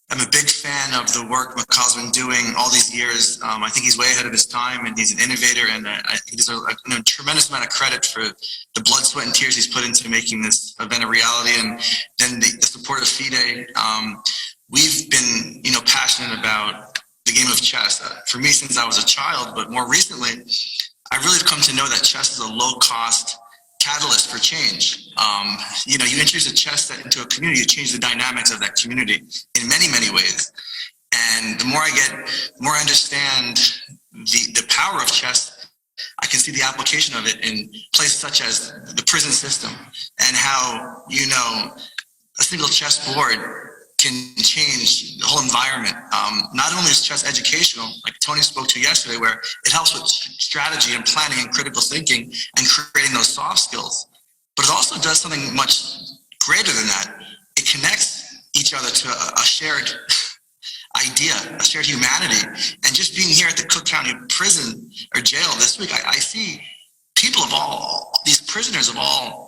I'm a big fan of the work Makaz's been doing all these years. I think he's way ahead of his time, and he's an innovator, and I think there's a tremendous amount of credit for the blood, sweat, and tears he's put into making this event a reality, and then the support of FIDE. We've been, passionate about the game of chess. For me, since I was a child, but more recently, I really have come to know that chess is a low-cost catalyst for change. You introduce a chess set into a community, you change the dynamics of that community in many, many ways. And the more I understand the power of chess, I can see the application of it in places such as the prison system, and how, a single chessboard can change the whole environment. Not only is chess educational, like Tony spoke to yesterday, where it helps with strategy and planning and critical thinking and creating those soft skills, but it also does something much greater than that. It connects each other to a shared idea, a shared humanity. And just being here at the Cook County prison or jail this week, I see people of these prisoners of all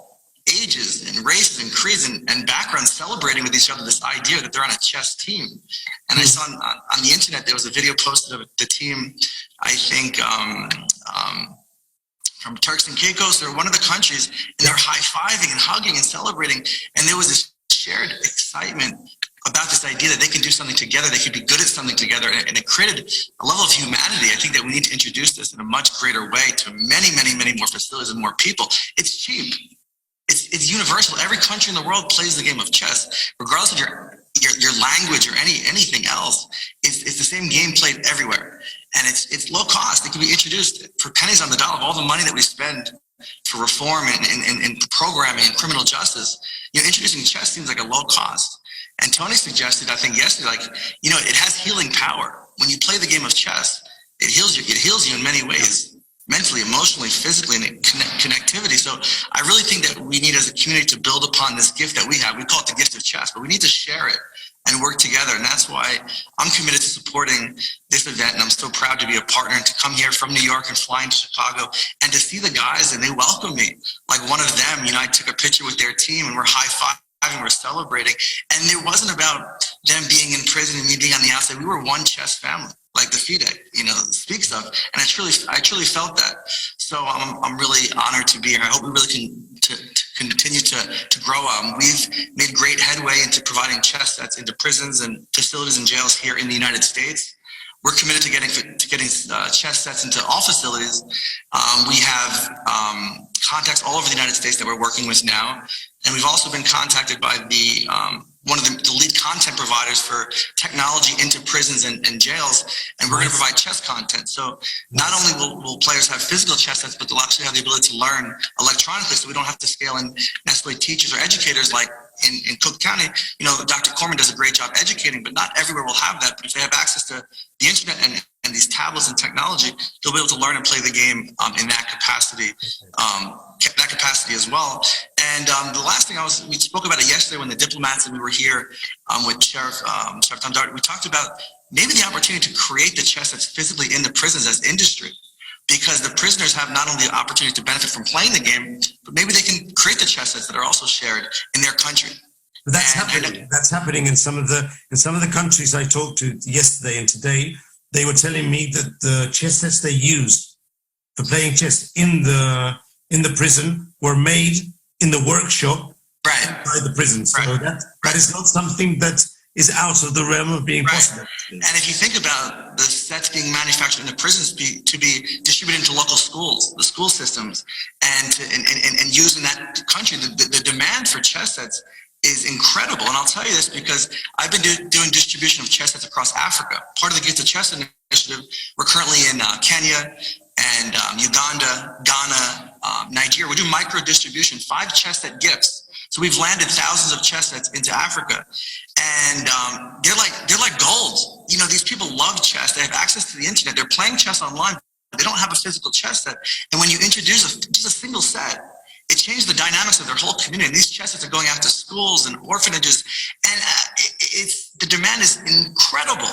ages and races and creeds and backgrounds celebrating with each other this idea that they're on a chess team. And I saw on the internet, there was a video posted of the team, I think, from Turks and Caicos or one of the countries, and they're high-fiving and hugging and celebrating. And there was this shared excitement about this idea that they can do something together, they could be good at something together, and it created a level of humanity. I think that we need to introduce this in a much greater way to many, many, many more facilities and more people. It's cheap. It's universal. Every country in the world plays the game of chess, regardless of your language or anything else. It's the same game played everywhere, and it's low cost. It can be introduced for pennies on the dollar. Of all the money that we spend for reform and programming and criminal justice, introducing chess seems like a low cost. And Tony suggested, I think yesterday, it has healing power. When you play the game of chess, it heals you. It heals you in many ways, mentally, emotionally, physically, and connectivity. So I really think that we need, as a community, to build upon this gift that we have. We call it the gift of chess, but we need to share it and work together. And that's why I'm committed to supporting this event. And I'm so proud to be a partner and to come here from New York and fly into Chicago and to see the guys, and they welcome me. Like one of them, I took a picture with their team and we're high-fiving, we're celebrating. And it wasn't about them being in prison and me being on the outside. We were one chess family, like the FIDE, speaks of. And I truly felt that. So I'm really honored to be here. I hope we really can continue to grow. We've made great headway into providing chess sets into prisons and facilities and jails here in the United States. We're committed to getting chess sets into all facilities. We have contacts all over the United States that we're working with now. And we've also been contacted by one of the lead content providers for technology into prisons and jails, and we're going to provide chess content. So not only will players have physical chess sets, but they'll actually have the ability to learn electronically, so we don't have to scale in necessarily teachers or educators like in Cook County. Dr. Corman does a great job educating, but not everywhere will have that. But if they have access to the internet and these tablets and technology, they'll be able to learn and play the game in that capacity as well. And the last thing we spoke about it yesterday when the diplomats and we were here with Sheriff Tandar. We talked about maybe the opportunity to create the chess that's physically in the prisons as industry, because the prisoners have not only the opportunity to benefit from playing the game, but maybe they can create the chess sets that are also shared in their country. But that's happening. That's happening in some of the countries I talked to yesterday and today. They were telling me that the chess sets they used for playing chess in the prison were made in the workshop by the prison. So that is not something that is out of the realm of being possible. And if you think about the sets being manufactured in the prisons to be distributed into local schools, the school systems, and used in that country, the demand for chess sets is incredible. And I'll tell you this because I've been doing distribution of chess sets across Africa. Part of the Gift of Chess initiative, we're currently in Kenya and Uganda, Ghana, Nigeria. We do micro distribution, 5 chess set gifts. So we've landed thousands of chess sets into Africa, and they're like gold. These people love chess. They have access to the internet. They're playing chess online. They don't have a physical chess set. And when you introduce just a single set, it changed the dynamics of their whole community. And these chess sets are going out to schools and orphanages, and the demand is incredible.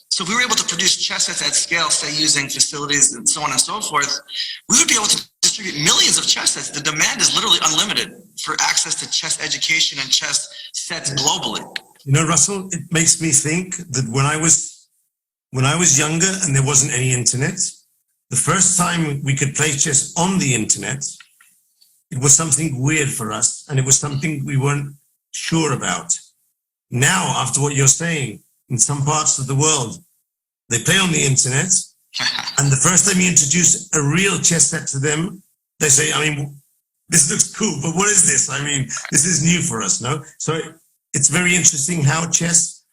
So if we were able to produce chess sets at scale, say using facilities and so on and so forth, we would be able to distribute millions of chess sets. The demand is literally unlimited for access to chess education and chess sets globally. You know, Russell, it makes me think that when I was younger and there wasn't any internet, the first time we could play chess on the internet, it was something weird for us, and it was something we weren't sure about. Now, after what you're saying, in some parts of the world, they play on the internet, and the first time you introduce a real chess set to them, they say, I mean, this looks cool, but what is this? I mean, this is new for us, no? So it's very interesting how chess,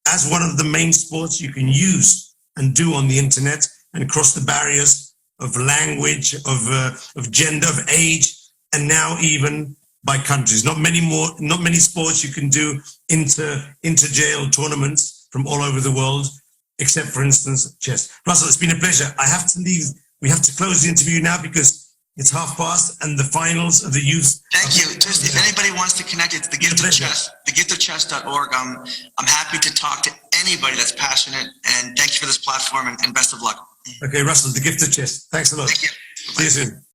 as one of the main sports you can use and do on the internet and cross the barriers of language, of gender, of age, and now even by countries. Not many sports you can do inter-jail tournaments from all over the world, except, for instance, chess. Russell, it's been a pleasure. I have to leave. We have to close the interview now because it's past and the finals of the youth. Thank you. Just if anybody wants to connect, it's the Gift of Chess, thegiftofchess.org. I'm happy to talk to anybody that's passionate, and thank you for this platform, and best of luck. Okay, Russell, the Gift of Chess. Thanks a lot. Thank you. See you soon.